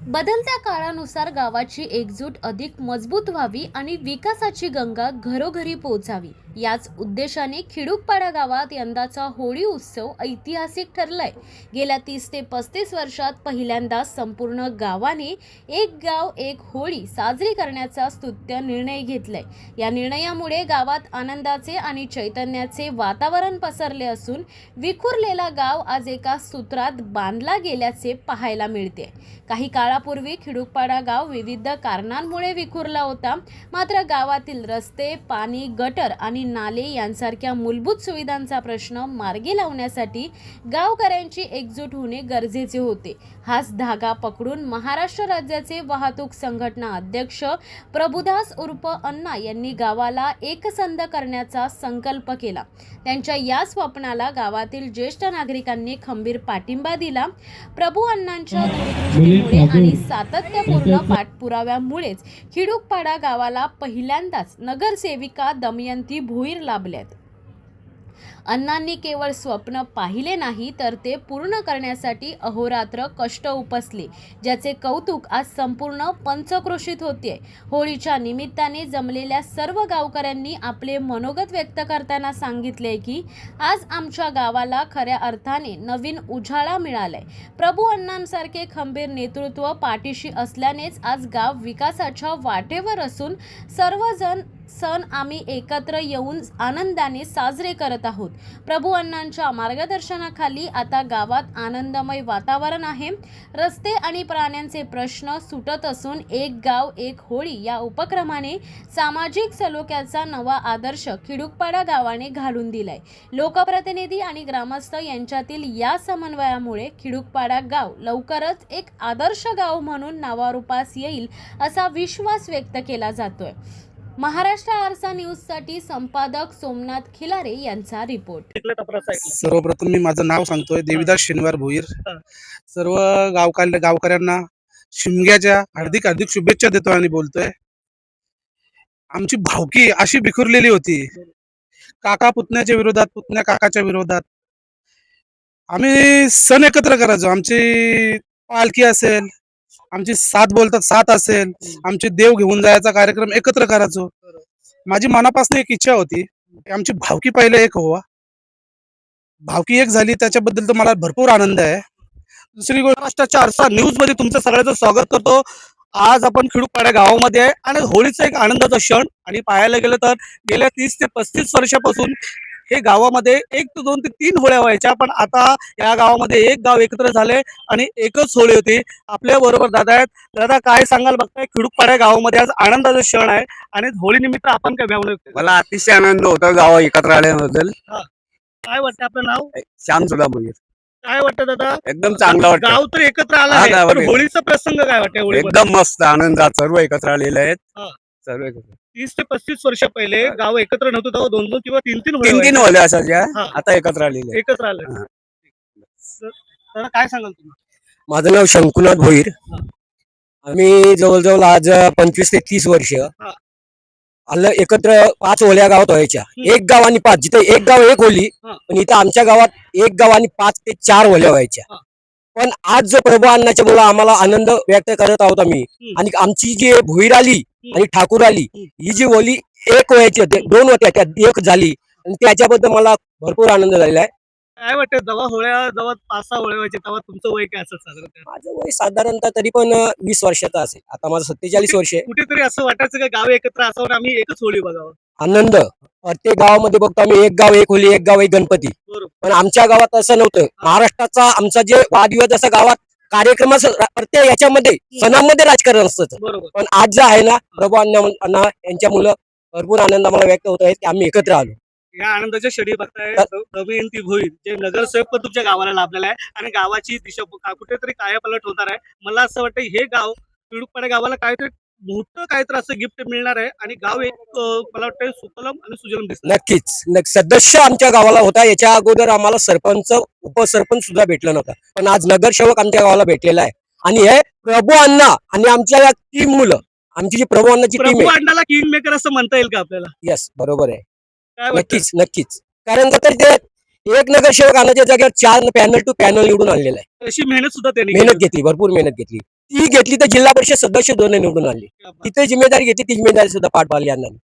बदलत्या काळानुसार गावाची एकजूट अधिक मजबूत व्हावी आणि विकासाची गंगा घरोघरी पोहोचावी याच उद्देशाने खिडूकपाडा गावात यंदाचा होळी उत्सव ऐतिहासिक ठरलाय। गेल्या 30 ते 35 वर्षात पहिल्यांदा संपूर्ण गावाने एक गाव एक होळी साजरी करण्याचा स्तुत्य निर्णय घेतलाय। या निर्णयामुळे गावात आनंदाचे आणि चैतन्याचे वातावरण पसरले असून विखुरलेला गाव आज एका सूत्रात बांधला गेल्याचे पाहायला मिळते। काही काळापूर्वी खिडूकपाडा गाव विविध कारणांमुळे विखुरला होता, मात्र गावातील रस्ते, पाणी, गटर आणि नाले यांसारख्या मूलभूत सुविधांचा प्रश्न मार्गी लावण्यासाठी गावकऱ्यांची एकजूट होणे गरजेचे होते। हाच धागा पकडून महाराष्ट्र राज्याचे वाहतूक संघटना अध्यक्ष प्रभुदास उर्फ अण्णा यांनी गावाला एकसंध करण्याचा संकल्प केला। त्यांच्या या स्वप्नाला गावातील ज्येष्ठ नागरिकांनी खंबीर पाठिंबा दिला। प्रभू अण्णांच्या दूरदृष्टीमुळे आणि सातत्यपूर्ण पाठपुराव्यामुळेच खिडूकपाडा गावाला पहिल्यांदाच नगरसेविका दमयंती भोईर लाभल्यात। अण्णांनी केवळ स्वप्न पाहिले नाही तर ते पूर्ण करण्यासाठी अहोरात्र कष्ट उपसले, ज्याचे कौतुक आज संपूर्ण पंचक्रोशीत होते। होळीच्या निमित्ताने जमलेल्या सर्व गावकऱ्यांनी आपले मनोगत व्यक्त करताना सांगितले की आज आमच्या गावाला खऱ्या अर्थाने नवीन उजाळा मिळालाय। प्रभू अण्णांसारखे खंबीर नेतृत्व पाठीशी असल्यानेच आज गाव विकासाच्या वाटेवर असून सर्वजण सण आम्ही एकत्र येऊन आनंदाने साजरे करत आहोत। प्रभू अण्णांच्या मार्गदर्शनाखाली आता गावात आनंदमय वातावरण आहे। रस्ते आणि प्राण्यांचे प्रश्न सुटत असून एक गाव एक होळी या उपक्रमाने सामाजिक सलोख्याचा नवा आदर्श खिडूकपाडा गावाने घालून दिलाय। लोकप्रतिनिधी आणि ग्रामस्थ यांच्यातील या समन्वयामुळे खिडूकपाडा गाव लवकरच एक आदर्श गाव म्हणून नावारूपास येईल असा विश्वास व्यक्त केला जातोय। महाराष्ट्र आरसा न्यूज साठी संपादक सोमनाथ खिलारे यांचा रिपोर्ट। सर्वप्रथम मी माझं नाव सांगतोय, देविदास शनिवार भोईर। सर्व गावकऱ्यांना शिमग्याच्या हार्दिक हार्दिक शुभेच्छा देतो आणि बोलतोय, आमची भावकी अशी बिखरलेली होती, काका पुतण्याच्या विरोधात, पुतण्या काकाच्या विरोधात। आम्ही सण एकत्र करायचो, आमची पालखी असेल, आमची सात बोलतात सात असेल, आमचे देव घेऊन जायचा कार्यक्रम एकत्र करायचो। माझी मनापासून एक इच्छा होती की आमची भावकी पहिले एक व्हावा, भावकी एक झाली, त्याच्याबद्दल तर मला भरपूर आनंद आहे। दुसरी गोष्ट, महाराष्ट्राच्या आरसा न्यूज मध्ये तुमचं सगळ्यांचं स्वागत करतो। आज आपण खिडूकपाडा गावामध्ये आहे आणि होळीचा एक आनंदाचा क्षण, आणि पाहायला गेलं तर गेल्या 30 ते 35 वर्षापासून हे गावामध्ये 1 ते 2 ते 3 होळ्या व्हायच्या, पण आता या गावामध्ये एक गाव एकत्र झाले आणि एकच होळी होती। आपल्या बरोबर दादा आहेत। दादा, काय सांगाल? बघताय खिडूकपाडा गावामध्ये आज आनंदाचा क्षण आहे आणि होळी निमित्त आपण काय भावना व्यक्त केल्या? मला अतिशय आनंद होता गाव एकत्र आल्याबद्दल। काय वाटतं? आपलं नाव? श्याम सुद्धा भोईर। काय वाटतं दादा? एकदम चांगलं वाटतं, गाव तर एकत्र आलं हा, आहे, गावात पण होळीचा प्रसंग काय वाटतं? होळीबद्दल एकदम मस्त आनंदात सर्व एकत्र आलेले आहेत। हा. सर्व एकत्र 30 ते 35 वर्ष पहिले गाव एकत्र नव्हतं, तेव्हा 2-2 किंवा 3-3 होळ्या तीन व्हायच्या. होल्या असायच्या, हा. आता एकत्र आलेले आहेत। एकत्र आलं। हा. दादा, काय सांगाल तुम्ही? माझं नाव शंकुनाथ भोईर। आम्ही जवळजवळ आज 25 ते 30 वर्ष आलं एकत्र 5 होल्या गावात व्हायच्या। एक गाव आणि 5, जिथे एक गाव एक होली, पण इथं आमच्या गावात एक गाव आणि 5 ते 4 होल्या व्हायच्या। पण आज जो प्रभू अण्णाच्या मुळे आम्हाला आनंद व्यक्त करत आहोत आम्ही, आणि आमची जी भोईर आली आणि ठाकूर आली, ही जी होली एक व्हायची, 2 होत्या त्या एक झाली, आणि त्याच्याबद्दल मला भरपूर आनंद झालेला आहे। काय वाटतं, जेव्हा 5-6 होळ्या व्हायच्या तेव्हा तुमचं वय काय असं साधारण? माझं वय साधारणतः तरी पण 20 वर्षाचं असेल। आता माझं 47 वर्ष आहे। कुठेतरी असं वाटायचं का गाव एकत्र असावं, आम्ही एकच होळी बघावं? आनंद प्रत्येक गावामध्ये बघतो आम्ही, एक गाव एक होली, एक गाव एक गणपती। बरोबर. पण आमच्या गावात असं नव्हतं। महाराष्ट्राचा आमचा जे वादविवाद असा गावात कार्यक्रम प्रत्येक याच्यामध्ये सणामध्ये राजकारण असतं, बरोबर। पण आज जे आहे ना, प्रभू अण्णा यांच्या मुलं भरपूर आनंद आम्हाला व्यक्त होत आहे की आम्ही एकत्र आलो। या आनंदाच्या क्षणी बघताय दमयंती भोईर जे नगरसेवक पण तुमच्या गावाला लाभलेला आहे आणि गावाची दिशा कुठेतरी कायापालट होणार आहे। मला असं वाटतं हे गाव खिडूकपाडा गावाला काहीतरी मोठं काहीतरी असं गिफ्ट मिळणार आहे आणि गाव एक मला वाटतं सुफलम आणि सुजलम दिसतं। नक्कीच सदस्य आमच्या गावाला होता, याच्या अगोदर आम्हाला सरपंच उपसरपंच सुद्धा भेटला नव्हता, पण आज नगरसेवक आमच्या गावाला भेटलेला आहे। आणि हे प्रभू अण्णा आणि आमच्या 3 मुलं, आमची जी प्रभू अण्णाची टीम प्रभू आहे। अण्णाला किंग मेकर असं म्हणता येईल का आपल्याला? यस, बरोबर आहे। काय वाटतं? नक्कीच कारण का तर ते एक नगरसेवक आणायच्या जागेवर 4 पॅनल टू पॅनल निवडून आणलेला आहे। अशी मेहनत सुद्धा त्यांनी मेहनत घेतली, भरपूर मेहनत घेतली। ती घेतली तर जिल्हा परिषद सदस्य दोन निवडून आली. तिथे जिम्मेदारी घेतली, ती जिम्मेदारी सुद्धा पार पाडली यांना.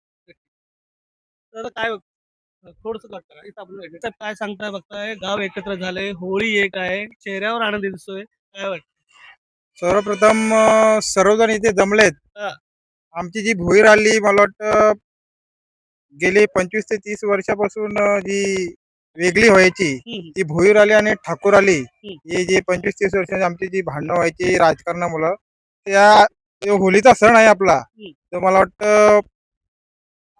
तर काय थोडस इथं आपण इथं काय सांगताय बघताय गाव एकत्र झालंय होळी एक आहे चेहऱ्यावर आनंद दिसतोय काय वाटतं सर्वप्रथम सर्वजण इथे जमलेत. हा. आमची जी भोईर आली मला वाटतं गेली 25 ते 30 वर्षापासून जी वेगळी व्हायची हम्म, ती भोईर आली आणि ठाकूर आली. हम्म. हे जे 25-30 वर्षांची आमची जी भांडणं व्हायची राजकारणामुळं त्या तो होळीचा सण आहे आपला. तर मला वाटतं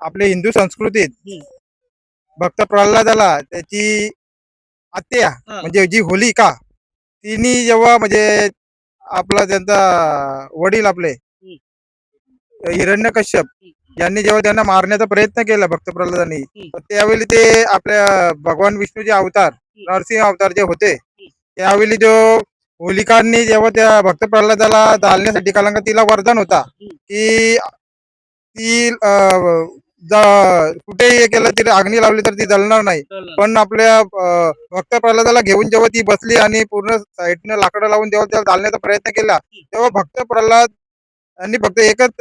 आपल्या हिंदू संस्कृतीत हम्म. भक्त प्रल्हादाला त्याची आत्या हा. म्हणजे जी होलिका तिने जेव्हा म्हणजे आपला त्यांचा वडील आपले हिरण्यकश्यप यांनी जेव्हा त्यांना मारण्याचा प्रयत्न केला भक्त प्रल्हादांनी तर त्यावेळी ते आपल्या भगवान विष्णूचे अवतार नरसिंह अवतार जे होते त्यावेळी जो होलिकांनी जेव्हा त्या भक्त प्रल्हादाला जाळण्यासाठी कारण का तिला वरदान होता की ती कुठे हे केलं तिला अग्नी लावली तर ती जळणार नाही. चला. पण आपल्या भक्त प्रल्हादाला घेऊन जेव्हा ती बसली आणि पूर्ण साईडनं लाकडं लावून जेव्हा त्याला घालण्याचा प्रयत्न केला तेव्हा भक्त प्रल्हाद यांनी फक्त एकच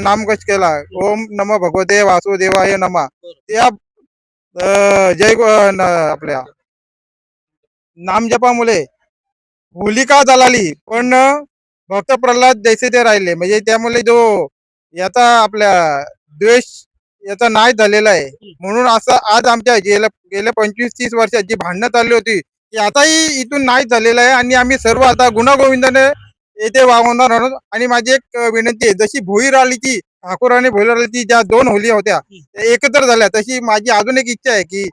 नामघोष केला ओम नमो भगवते वासुदेवाय नमा. त्या आपल्या नामजपामुळे होलिका जळाली पण भक्त प्रल्हाद जैसे ते राहिले म्हणजे त्यामुळे जो याचा आपल्या द्वेष याचा नाश झालेला आहे. म्हणून असं आज आमच्या गेल्या 25-30 वर्षात जी भांडणं चालली होती ती आताही इथून नाश झालेला आहे आणि आम्ही सर्व आता गुणागोविंदाने येथे वावरणार आहोत. आणि माझी एक विनंती आहे जशी भोईर आलीची ठाकूर आणि भोईर आलीची ज्या दोन होली होत्या त्या एकत्र झाल्या तशी माझी अजून एक इच्छा आहे की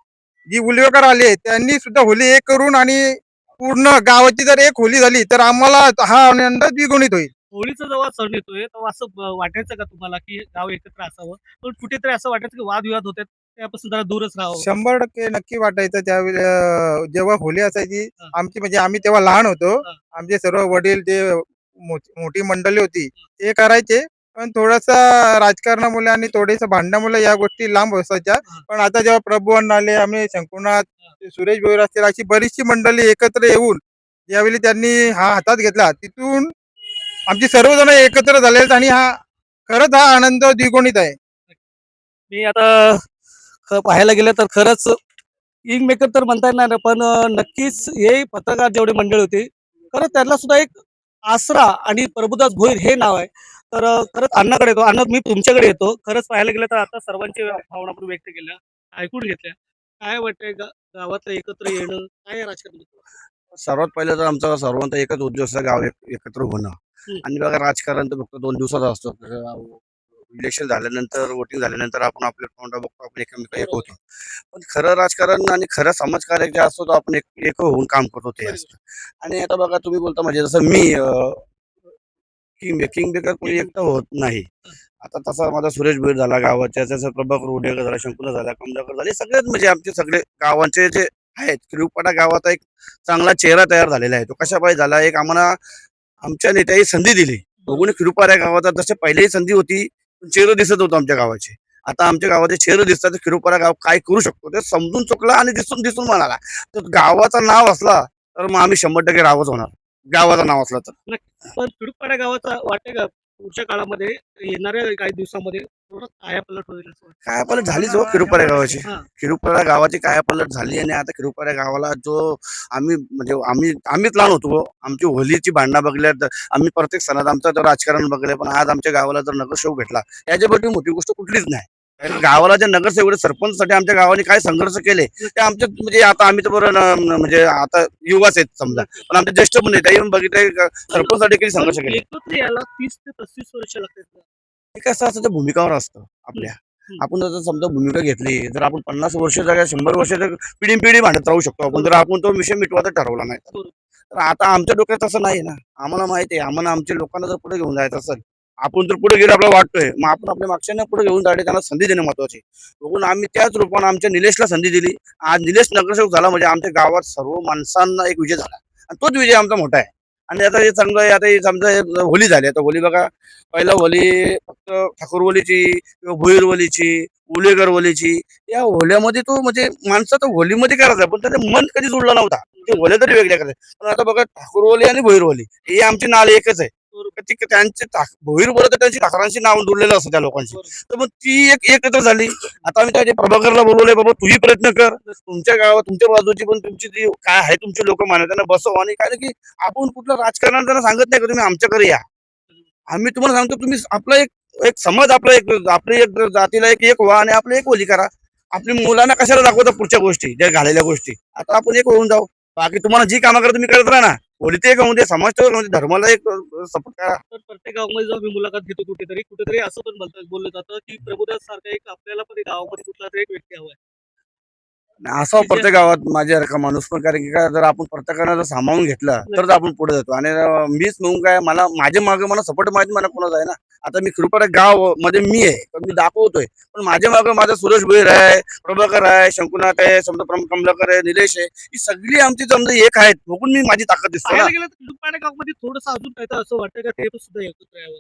जी उलवेकर आले त्यांनी सुद्धा होली एक करून आणि पूर्ण गावाची जर एक होली झाली तर आम्हाला हा आनंद द्विगुणित होईल. होळीचा जेव्हा सण येतोय तेव्हा असं वाटायचं का तुम्हाला की गाव एकत्र असावं पण कुठेतरी असं वाटायचं की वादविवाद होतात त्यापासून जरा दूरच राहावं 100% नक्की वाटायचं त्यावेळी जेव्हा होली असायची हा. आमची म्हणजे आम्ही तेव्हा लहान होतो. हा. आमचे सर्व वडील जे मोठी मंडळी होती ते करायचे पण थोडासा राजकारणामुळे आणि थोडेस भांडणामुळे या गोष्टी लांब बसायच्या. पण आता जेव्हा प्रभुवन आले आम्ही शंकुनाथ ते सुरेश भोईर असतील अशी बरीचशी मंडळी एकत्र येऊन ज्यावेळी त्यांनी हा हातात घेतला तिथून आमची सर्वजण एकत्र झाले आहेत आणि हा खरंच हा आनंद द्विगुणित आहे. मी आता पाहायला गेलं तर खरंच किंग मेकर तर म्हणता येणार नाही पण नक्कीच हे पत्रकार जेवढे मंडळी होते खरंच त्यांना सुद्धा एक आसरा आणि प्रभुदास भोईर हे नाव आहे तर खरंच अण्णाकडे येतो अण्णा मी तुमच्याकडे येतो खरंच पाहायला गेलं तर आता सर्वांची भावना आपण व्यक्त केल्या ऐकून घेतल्या काय वाटतंय गावातलं एकत्र येणं काय राजकारण सर्वात पहिलं तर आमचा सर्वांचा एकच उद्देश असतो गाव एकत्र होणं. आणि बघा राजकारण तर फक्त 2 दिवसाचा असतो. इलेक्शन झाल्यानंतर वोटिंग झाल्यानंतर आपण आपल्या तोंडा बघतो आपण एकमेक एक होतो. पण खरं राजकारण आणि खरं समाजकार्य जे असतो तो आपण एक होऊन काम करतो ते असतं. आणि आता बघा तुम्ही बोलता म्हणजे जसं मी किंग मेकर कोणी एकटं होत नाही. आता तसा माझा सुरेश भोईर झाला गावाच्या त्याचा प्रभाकर उडेकर झाला शंकुनाथ झाला कमलाकर झाले सगळेच म्हणजे आमचे सगळे गावांचे जे आहेत किरुपाडा गावाचा एक चांगला चेहरा तयार झालेला आहे. तो कशा पाहिजे झाला एक आम्हाला आमच्या नेत्याही संधी दिली. बघून किरुपाडा गावाचा जसे पहिलेही संधी होती चेहरे दिसत होतो आमच्या गावाचे. आता आमच्या गावाचे चेहरे दिसतात किरुपाडा गाव काय करू शकतो ते समजून चुकला आणि दिसून म्हणाला. तर गावाचं नाव असला तर मग आम्ही 100% रावच होणार गावाचं नाव असलं तर. पण तुडुकपाडा गावाचा वाटतंय का पुढच्या काळामध्ये येणाऱ्या काही दिवसामध्ये थोडं कायापलट होईल असं वाटतं? कायापालट झालीच हो किरुपाडा गावाची. हा. किरुपाडा गावाची कायापालट झाली आणि आता किरुपाडा गावाला जो आम्ही म्हणजे आम्हीच लहान होतो हो. आमची होलीची भांडणं बघल्यात आम्ही प्रत्येक सणात आमचं तर राजकारण बघलं पण आज आमच्या गावाला जर नगरसेवक भेटला याच्यापैकी मोठी गोष्ट कुठलीच नाही. कारण गावाला जे नगरसेवक सरपंचसाठी आमच्या गावाने काय संघर्ष केले ते आमच्या म्हणजे आता आम्ही तर बरं म्हणजे आता युवाच आहेत समजा पण आमच्या ज्येष्ठ पण आहेत येऊन बघितले सरपंचसाठी किती संघर्ष केले. एकत्र यायला 30 ते 35 वर्ष लागतात ते कसं असतं ते भूमिकावर असतं आपल्या. आपण जर समजा भूमिका घेतली तर आपण 50 वर्ष जागा 100 वर्ष पिढी भांडत राहू शकतो आपण जर आपण तो विषय मिटवायचा ठरवला नाही तर. तर आता आमच्या डोक्यात तसं नाही ना. आम्हाला माहिती आहे आम्हाला आमच्या लोकांना जर पुढे घेऊन जायचं असेल आपण जर पुढे गेलो आपल्याला वाटतोय मग आपण आपल्या मागच्यांना पुढे घेऊन जाणे त्यांना संधी देणे महत्वाचे. बघून आम्ही त्याच रूपाने आमच्या निलेशला संधी दिली. आज निलेश नगरसेवक झाला म्हणजे आमच्या गावात सर्व माणसांना एक विजय झाला आणि तोच विजय आमचा मोठा आहे. आणि आता हे चांगलं आहे. आता हे समजा हे होली झाली, आता होली बघा, पहिला होली फक्त ठाकूरवलीची किंवा भुईरवलीची, उलेकरवलीची, या होल्यामध्ये तो म्हणजे माणसं तर होलीमध्ये करायचा, पण त्याचं मन कधी जुळला नव्हता. ते होल्या तरी वेगळ्या करायचे. पण आता बघा, ठाकूरवली आणि भुईरवली ही आमची नाळ एकच आहे. त्यांचे भुईर बोलत तर त्यांची ठाकरांची नाव जुळलेलं असतं त्या लोकांची. तर मग ती एक एकत्र झाली. आता आम्ही त्या प्रभाकरला बोलवलंय, बाबा तूही प्रयत्न कर, तुमच्या गावात तुमच्या बाजूची पण तुमची जी काय आहे तुमची लोक माना त्यांना बसव. आणि काय की आपण कुठलं राजकारण त्यांना सांगत नाही का तुम्ही आमच्याकडे या. आम्ही तुम्हाला सांगतो तुम्ही आपला एक एक समाज, आपला एक आपली एक जातीला एक व्हा आणि आपलं एक ओली करा. आपली मुलांना कशाला दाखवता पुढच्या गोष्टी, ज्या घालेल्या गोष्टी. आता आपण एक होऊन जाऊ. बाकी तुम्हाला जी कामं करा तुम्ही करत राहा ना. होली ते एक होऊन दे, समाज ते एक होऊन दे, धर्माला एक सपोर्ट करा. तर प्रत्येक गावामध्ये जेव्हा मी मुलाखत घेतो कुठेतरी कुठेतरी असं पण बोललं जातं की प्रभुदास सारखा एक आपल्याला पण एक गावामध्ये कुठला तरी एक व्यक्ती हवा आहे. असं प्रत्येक गावात माझ्यासारखा माणूस पण, कारण की काय, जर आपण प्रत्येकानं जर सामावून घेतलं तर आपण पुढे जातो. आणि मीच म्हणून काय, मला माझ्या मागे मला सपोर्ट माहिती मला कोणाचा आहे ना. आता मी कृपा गाव मध्ये मी आहे, तर मी दाखवतोय, पण माझ्या मागे माझा सुरेश भोईर आहे, प्रभाकर आहे, शंकुनाथ आहे, समजा कमलाकर आहे, निलेश आहे, ही सगळी आमची समजा एक आहेत, बघून मी माझी ताकद दिसते ना. पाहायला गेलं तर खिडूपाडा गावामध्ये थोडंसं अजून काय तर असं वाटतं का ते पण सुद्धा एकत्र यावं.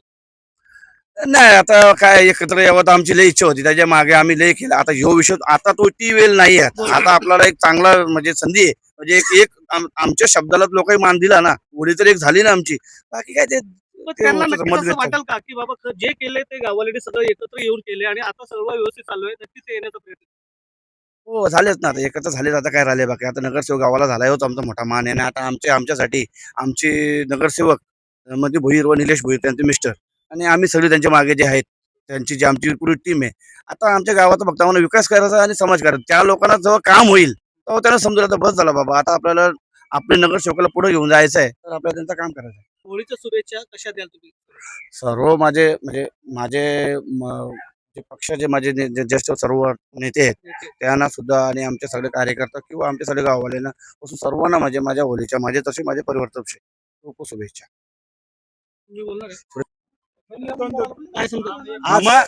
नाही, आता काय एकत्र यावं तर आमची लई इच्छा होती, त्याच्या मागे आम्ही लई केलं. आता ह्यो विषय आता तो ती वेळ नाही आहे. आता आपल्याला एक चांगला म्हणजे संधी आहे, म्हणजे आमच्या शब्दाला लोकांनी मान दिला ना, होळी तर एक झाली ना आमची. बाकी काय ते मग ते त्यांना होतं, नक्कीच मतभेद असं वाटेल का की बाबा जे केले ते गावालेडे सगळं एकत्र येऊन केले आणि आता सर्व व्यवस्थित चालू आहे, नक्कीच ते येण्याचा प्रयत्न. हो, झालेच ना, आता एकत्र झालेच. आता काय राहिले बाकी, आता नगरसेवक गावाला झाला होता आमचा मोठा मान आहे. आणि आता आमच्यासाठी आमचे नगरसेवक मध्ये भोईर व निलेश भोईर त्यांचे मिस्टर आणि आम्ही सगळे त्यांच्या मागे जे आहेत, त्यांची जी आमची पूरी टीम आहे. आता आमच्या गावाचा फक्त आम्हाला विकास करायचा आणि समाज करायचा. त्या लोकांना जेव्हा काम होईल तेव्हा त्यांना समजून आता बस झाला बाबा, आता आपल्याला आपल्या नगरसेवकाला पुढे घेऊन जायचं आहे, तर आपल्याला त्यांचं काम करायचं आहे. होळीच्या शुभेच्छा कशा द्याल तुम्ही? सर्व माझे म्हणजे माझे जे पक्षाचे माझे जे ज्येष्ठ सर्व नेते आहेत त्यांना सुद्धा, आणि आमचे सगळे कार्यकर्ता किंवा आमचे सगळे गाववाल्यांना पासून सर्वांना म्हणजे माझ्या होलीच्या माझे तसे माझे परिवर्तन खूप खूप शुभेच्छा. तुम्ही बोलणार आहे? काय समजा आम्हा-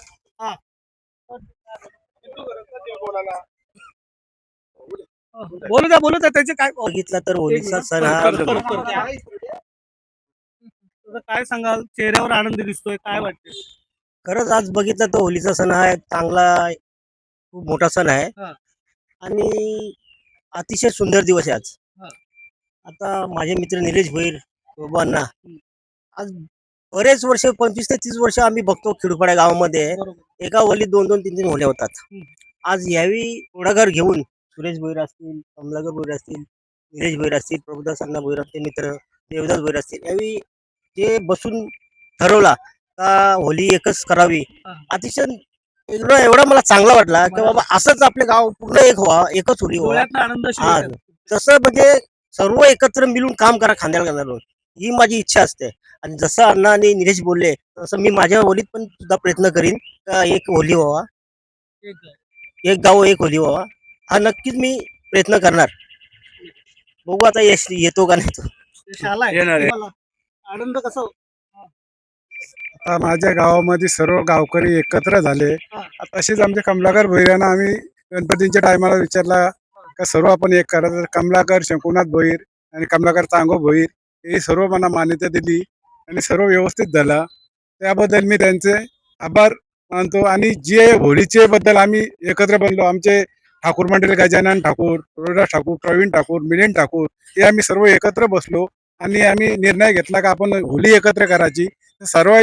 बोलू द्या त्याचे काय बघितला तर होलीचा सण हा काय सांगाल, चेहऱ्यावर आनंद दिसतोय, काय वाटते? खरंच आज बघितलं तर होलीचा सण हा एक चांगला खूप मोठा सण आहे हा. आणि अतिशय सुंदर दिवस आहे आज. हा. आता माझे मित्र निलेश भोईर बाबांना आज बरेच वर्ष 25 ते 30 वर्ष आम्ही बघतो खेडूपाडा गावामध्ये बरोबर. एका होलीत 2-2, 3-3 होल्या होतात. हम्म. आज यावेळी पुढाकार घेऊन सुरेश भोईर असतील, कमलाकर भोईर असतील, निलेश भोईर असतील, प्रभुदास अण्णा भोईर असतील, मित्र देवदास भोईर असतील, यावेळी जे बसून ठरवला का होली एकच करावी. हा. अतिशय एवढा मला चांगला वाटला की बाबा असंच आपले गाव पूर्ण एक व्हावा, एकच होली व्हावा. डोळ्यातला आनंद हा, शिवाय जसं म्हणजे सर्व एकत्र मिळून काम करा खांद्याला खांदा लावून, ही माझी इच्छा असते. आणि जसं अण्णा आणि निलेश बोलले तसं मी माझ्या होलीत पण सुद्धा प्रयत्न करीन का एक होली व्हावा, एक गाव एक होली व्हावा. हा नक्कीच मी प्रयत्न करणार. बघू आता यश येतो का नाही तो. यश आलाय येणार आहे. तुम्हाला? आनंद कसा आता माझ्या गावामध्ये सर्व गावकरी एकत्र झाले. हा. तसेच आमच्या कमलाकर भोईरांना आम्ही गणपतींच्या टायमाला विचारला का सर्व आपण एक करायचं. तर कमलाकर शंकुनाथ भोईर आणि कमलाकर चांगो भोईर हे सर्व मला मान्यता दिली आणि सर्व व्यवस्थित झाला. त्याबद्दल मी त्यांचे आभार मानतो. आणि जे होळीचे बद्दल आम्ही एकत्र बनलो, आमचे ठाकूर मंडळी गजानन ठाकूर, रोहिदास ठाकूर, प्रवीण ठाकूर, मिलिंद ठाकूर हे आम्ही सर्व एकत्र बसलो आणि आम्ही निर्णय घेतला का आपण होळी एकत्र करायची. सर्व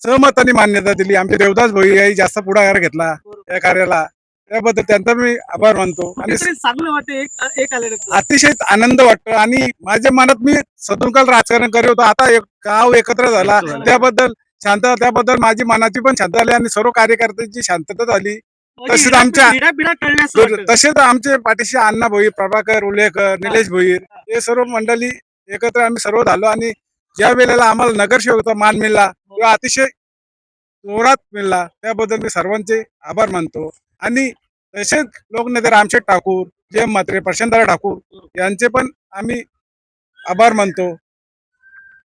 सहमताने मान्यता दिली. आमचे देवदास भाई याही जास्त पुढाकार घेतला या कार्याला, त्याबद्दल त्यांचा मी आभार मानतो. आणि कुठेतरी चांगलं वाटते एक आले अतिशय आनंद वाटतो. आणि माझ्या मनात मी सदुनकाल राजकारण करत होतो, आता एक गाव एकत्र झाला त्याबद्दल शांतता, त्याबद्दल माझी मनाची पण शांतता झाली आणि सर्व कार्यकर्त्यांची शांतता झाली. तसेच तसेच आमचे पाठीशी अण्णा भोईर, प्रभाकर उलेकर, निलेश भोईर हे सर्व मंडळी एकत्र आम्ही सर्व झालो. आणि ज्या वेळेला आम्हाला नगरसेवकचा मान मिळाला किंवा अतिशय जोरात मिळाला, त्याबद्दल मी सर्वांचे आभार मानतो. आणि तसेच लोकनेते रामशेठ ठाकूर, जे म्हात्रे, प्रशांतदादा ठाकूर यांचे पण आम्ही आभार मानतो.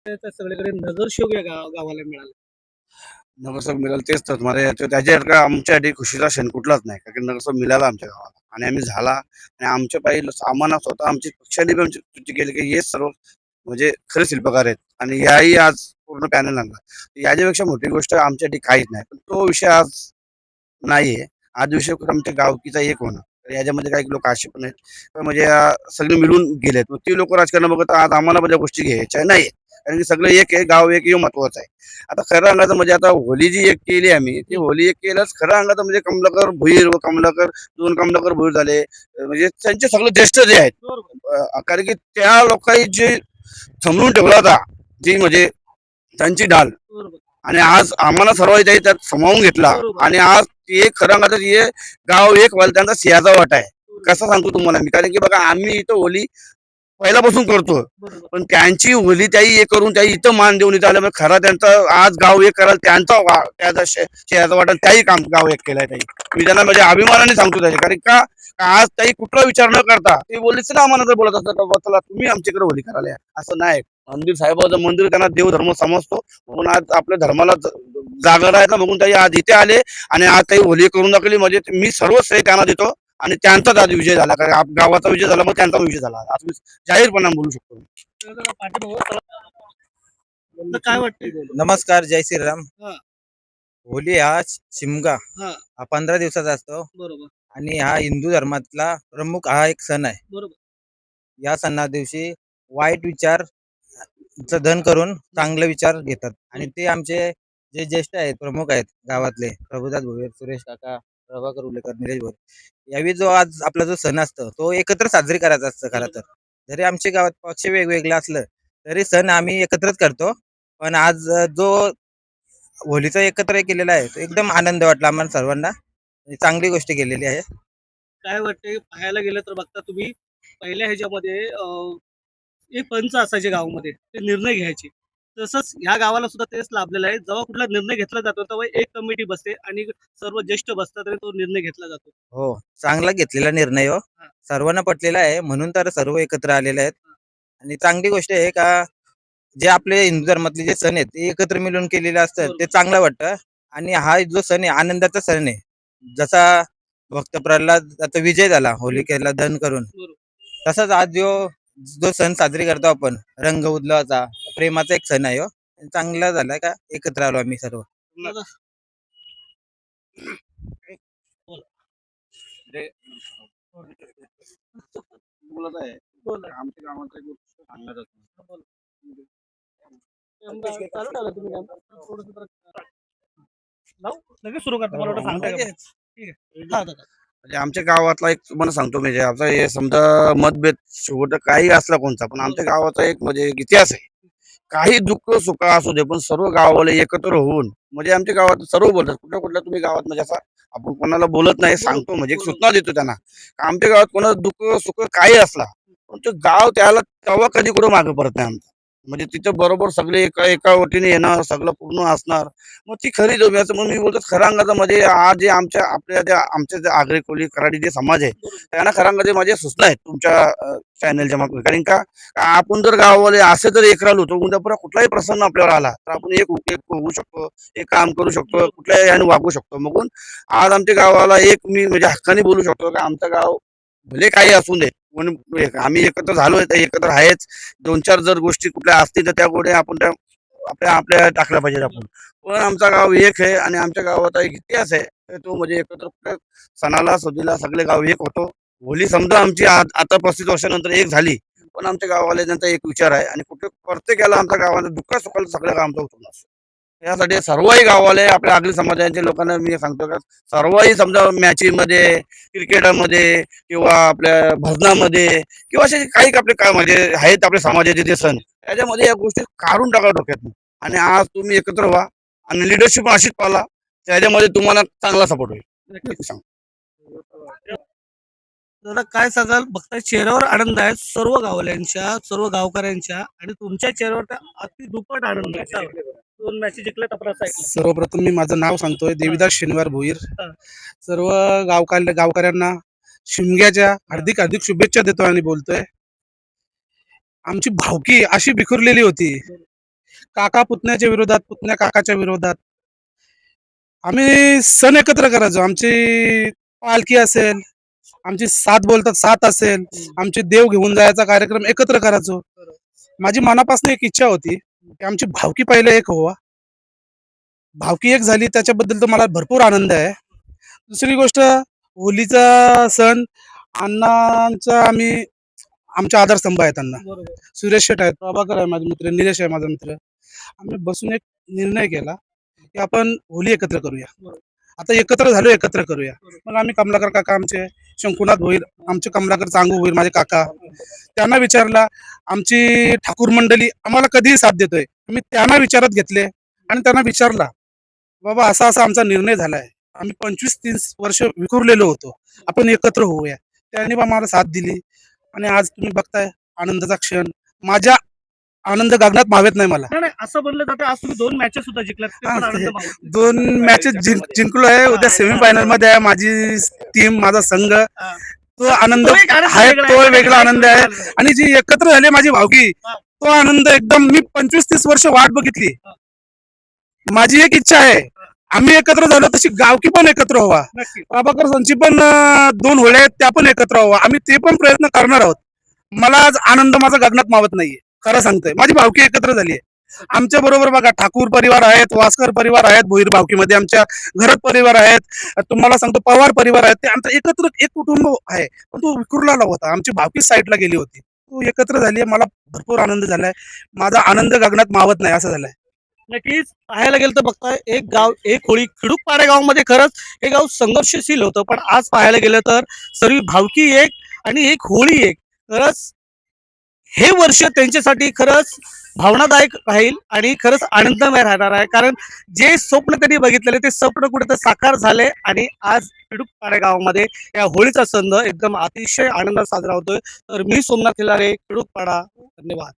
सगळीकडे नगरसेवक या गावाला मिळाले. नगरसेवक मिळालं तेच तर मला त्याच्या आमच्यासाठी खुशीचा क्षण कुठलाच नाही, कारण नगरसेवक मिळाला आमच्या गावाला आणि आम्ही झाला. आणि आमच्या पाहिजे आम्हाला स्वतः आमची पक्षाने पण सूची केली की हे सर्व म्हणजे खरे शिल्पकार आहेत आणि याही आज पूर्ण पॅनल आणला. याच्यापेक्षा मोठी गोष्ट आमच्यासाठी काहीच नाही. पण तो विषय आज नाहीये. आज विषय आमच्या गावकीचा एक होणं. तर याच्यामध्ये काही लोक असे पण आहेत तर म्हणजे सगळे मिळून गेलेत. मग ती लोक राजकारण बघत आज आम्हाला म्हणजे गोष्टी घ्यायच्या नाही. कारण की सगळं एक आहे, गाव एक हे महत्वाचं आहे. आता खरं सांगायचं म्हणजे आता होली जी एक केली आम्ही, ती होली एक केल्यास खरं सांगायचं म्हणजे कमलाकर भुईर व कमलाकर 2 कमलाकर भुईर झाले. म्हणजे त्यांचे सगळे ज्येष्ठ जे आहेत कारण की त्या लोकांनी जे समजून ठेवला होता, जी म्हणजे त्यांची ढाल आणि आज आम्हाला सर्व काही त्यात सामावून घेतला आणि आज ते खरं सांगायचं हे गाव एक व्हायला त्यांचा सिंहाचा वाटा आहे. कसं सांगतो तुम्हाला मी कारण की बघा आम्ही इथं होली पहिल्यापासून करतो पण त्यांची होली त्याही हे करून त्याही इथं मान देऊन इथं आल्यामुळे खरा त्यांचा आज गाव एक करायला त्यांचा त्याचा शेअरचा वाटा त्याही काम गाव एक केलाय त्याही. मी त्यांना म्हणजे अभिमानाने सांगतो त्याचे कारण का आज त्याही कुठला विचार न करता ते बोललेच ना आम्हाला बोलत असतात का "बुवा, चला तुम्ही आमच्याकडे होली करायला या." असं नाही. मंदिर साहेबाचं मंदिर त्यांना देव धर्म समजतो म्हणून आज आपल्या धर्माला जागा राहायचा म्हणून त्याही आज इथे आले आणि आज काही होली करून दाखवली म्हणजे मी सर्व श्रेय त्यांना देतो आणि त्यांचाच आज विजय झाला कारण गावाचा विजय झाला मग त्यांचा विजय झाला आज मी जाहीरपणे बोलू शकतो. तर काय वाटतं? नमस्कार, जय श्रीराम. हा. होली हा शिमगा हा. हा 15 दिवसाचा असतो बरोबर आणि हा हिंदू धर्मातला प्रमुख हा एक सण आहे. बरोबर या सणा दिवशी वाईट विचार दहन करून चांगले विचार घेतात आणि ते आमचे जे ज्येष्ठ आहेत प्रमुख आहेत गावातले प्रभुदास भोईर, सुरेश काका, प्रभाकर उल्लेकर, निलेश भोईर यावेळी जो आज आपला जो सण असतो तो एकत्र साजरी करायचा असतं. खरं तर जरी आमच्या गावात पक्ष वेगवेगळे असलं तरी सण आम्ही एकत्रच करतो. पण आज जो होलीचा एकत्र केलेला आहे तो एकदम आनंद वाटला आम्हाला सर्वांना आणि चांगली गोष्ट केलेली आहे. काय वाटते पाहायला गेलं तर बघता तुम्ही पहिल्या ह्याच्यामध्ये एक पंच असायचे गावामध्ये ते निर्णय घ्यायचे तसंच ह्या गावाला सुद्धा तेच लाभलेलं आहे जेव्हा कुठला निर्णय घेतला जातो तेव्हा एक कमिटी बसते आणि सर्व ज्येष्ठ बसतात आणि तो निर्णय घेतला जातो. हो, चांगला घेतलेला निर्णय हो. सर्वांना पटलेला आहे म्हणून तर सर्व एकत्र आलेले आहेत आणि चांगली गोष्ट आहे का जे आपले हिंदू धर्मातले जे सण आहेत ते एकत्र मिळून केलेले असतात ते चांगलं वाटतं आणि हा जो सण आहे आनंदाचा सण आहे. जसा भक्त प्रल्हादाचा विजय झाला होलिकेला दहन करून तसाच आज जो सण साजरी करतो आपण रंग उधळाचा प्रेमाचा एक सण आहे हो. चांगला झाला का एकत्र आलो आम्ही सर्व. आमच्या गावाचा एक गोष्ट सांगणार होतो. चालू ठेवलं तुम्ही काम. थोडंसं जरा लावू? लगेच सुरू करतो मला वाटतं सांगताय का? ठीक आहे हा दादा. म्हणजे आमच्या गावातला एक तुम्हाला सांगतो म्हणजे आमचा हे समजा मतभेद शेवट काही असला कोणता पण आमच्या गावाचा एक म्हणजे इतिहास आहे. काही दुःख सुख असू दे पण सर्व गावावाले एकत्र होऊन म्हणजे आमच्या गावात सर्व बोलतात कुठल्या कुठल्या तुम्ही गावात म्हणजे असं आपण कोणाला बोलत नाही सांगतो म्हणजे एक सूचना देतो त्यांना आमच्या गावात कोणाला दुःख सुख काही असला पण तो गाव त्याला तेव्हा कधी कुठं मागे पडत नाही आमचं म्हणजे तिथं बरोबर सगळे एका एका वटीने येणार सगळं पूर्ण असणार मग ती खरी जोम्याचं मग मी बोलतो खऱ्या अंगाचं म्हणजे आज जे आमच्या आपल्या ज्या आमच्या जे आगरी कोळी कराडी जे समाज आहे त्यांना खऱ्या अंगाचे माझ्या सूचना आहेत तुमच्या चॅनलच्या मागून कारण का आपण जर गावाले असे जर एक राहिलो तर उद्या पुरा कुठलाही प्रसंग आपल्यावर आला तर आपण एक होऊ शकतो एक काम करू शकतो कुठल्याही याने वागू शकतो मग आज आमच्या गावाला एक मी म्हणजे हक्काने बोलू शकतो की आमचं गाव भले काही असू दे पण आम्ही एकत्र झालोय तर एकत्र आहेच 2-4 जर गोष्टी कुठल्या असतील तर त्या गोष्टी आपण त्या आपल्या आपल्या टाकल्या पाहिजे आपण पण आमचा गाव एक आहे आणि आमच्या गावाचा एक इतिहास आहे तर तो म्हणजे एकत्र कुठल्या सणाला सुदीला सगळे गाव एक होतो होली समजा आमची आता 35 वर्षानंतर एक झाली पण आमच्या गावाला त्यांचा एक विचार आहे आणि कुठे प्रत्येकाला आमच्या गावाला दुःख सुखाला सगळ्या गावांचा उठून असतो यासाठी सर्वही गावाले आपल्या आगरी समाजाच्या लोकांना मी सांगतो का सर्वही समजा मॅचीमध्ये क्रिकेटमध्ये किंवा आपल्या भजनामध्ये किंवा असे काही आपले काय म्हणजे आहेत आपल्या समाजाचे जे सण त्याच्यामध्ये या गोष्टी काढून टाका डोक्यातून आणि आज तुम्ही एकत्र व्हा आणि लिडरशिप अशीच पाला त्याच्यामध्ये तुम्हाला चांगला सपोर्ट होईल सांग दादा काय सांगाल बघता चेहऱ्यावर आनंद आहे सर्व गावल्यांच्या सर्व गावकऱ्यांच्या आणि तुमच्या चेहऱ्यावर तर अति दुप्पट आनंद आहे काय वाटतं? 2 मॅचेस जिंकल्या टपराचा ऐकलं. सर्वप्रथम मी माझं नाव सांगतोय देविदास शनिवार भोईर हा. सर्व गावकऱ्यांना शिमग्याच्या हार्दिक हार्दिक शुभेच्छा देतो आणि बोलतोय आमची भावकी अशी बिखरलेली होती काका पुतण्याच्या विरोधात पुतण्या काकाच्या विरोधात आम्ही सण एकत्र करायचो आमची पालखी असेल आमची सात बोलतात सात असेल आमचे देव घेऊन जायचा कार्यक्रम एकत्र करायचो माझी मनापासून एक इच्छा होती की आमची भावकी पहिले एक व्हावा. भावकी एक झाली त्याच्याबद्दल तर मला भरपूर आनंद आहे. दुसरी गोष्ट होलीचा सण अण्णांचा आमचा आधारस्तंभ आहे त्यांना. बरोबर. सुरेश शेट आहेत, प्रभाकर आहे माझे मित्र, निलेश आहे माझा मित्र. आम्ही बसून एक निर्णय केला की आपण होली एकत्र करूया. आता एकत्र झालो, एकत्र करूया. मग आम्ही कमलाकर काका आमचे, शंकुनाथ भोईर आमचे, कमलाकर चांगू भोईर माझे काका, त्यांना विचारला. आमची ठाकूर मंडळी आम्हाला कधीही साथ देतोय. आम्ही त्यांना विचारत घेतले आणि त्यांना विचारला, बाबा असा असा आमचा निर्णय झालाय. आम्ही 25-30 वर्ष विखुरलेलो होतो, आपण एकत्र होऊया. त्यांनी बा मला साथ दिली आणि आज तुम्ही बघताय आनंदाचा क्षण. माझ्या आनंद गगनात मावेत नाही मला. नाही नाही, असं म्हणलं जातं आज तुम्ही 2 मॅचेस सुद्धा जिंकल्यात ते पण हा, आनंद मावतो. 2 मॅचेस जिंकलो आहे. उद्या सेमीफायनल मध्ये आहे माझी टीम, माझा संघ. तो आनंद तो एक आनंद आहे, वेगळा तो आहे. वेगळा आनंद आहे. आणि जी एकत्र झाली माझी भावकी, तो आनंद एकदम. मी 25-30 वर्ष वाट बघितली. माझी एक इच्छा आहे, आम्ही एकत्र झालो तशी गावकी पण एकत्र व्हावा. नक्की. प्रभाकर संची पण 2 होळे आहेत, त्या पण एकत्र व्हावा. आम्ही ते पण प्रयत्न करणार आहोत. मला आज आनंद माझा गगनात मावत नाहीये, खरं सांगतोय. माझी भावकी एकत्र झाली आहे. आमच्या बरोबर बघा ठाकूर परिवार आहेत, वास्कर परिवार आहेत, भोईर भावकीमध्ये आमच्या घरात परिवार आहेत. तुम्हाला सांगतो पवार परिवार आहेत. ते आमचं एकत्र एक कुटुंब आहे, पण तो विखुरलेला होता. आमची भावकी साईडला गेली होती, तो एकत्र झाली आहे. मला भरपूर आनंद झालाय. माझा आनंद गगनात मावत नाही असं झालंय. नक्कीच पाहायला गेलं तर बघताय एक गाव एक होळी. खिडूकपाडा गावामध्ये खरंच हे गाव संघर्षशील होतं, पण आज पाहायला गेलं तर सर्व भावकी एक आणि एक होळी एक. खरंच हे वर्ष त्यांच्यासाठी खरंच भावनादायक राहील आणि खरंच आनंदमय राहणार आहे. कारण जे स्वप्न त्यांनी बघितलेले ते स्वप्न कुठे साकार झाले आणि आज खिडूकपाडा गावामध्ये या होळीचा सण एकदम अतिशय आनंदात साजरा होतोय. तर मी सोमनाथ खिलारे, खिडूकपाडा. धन्यवाद.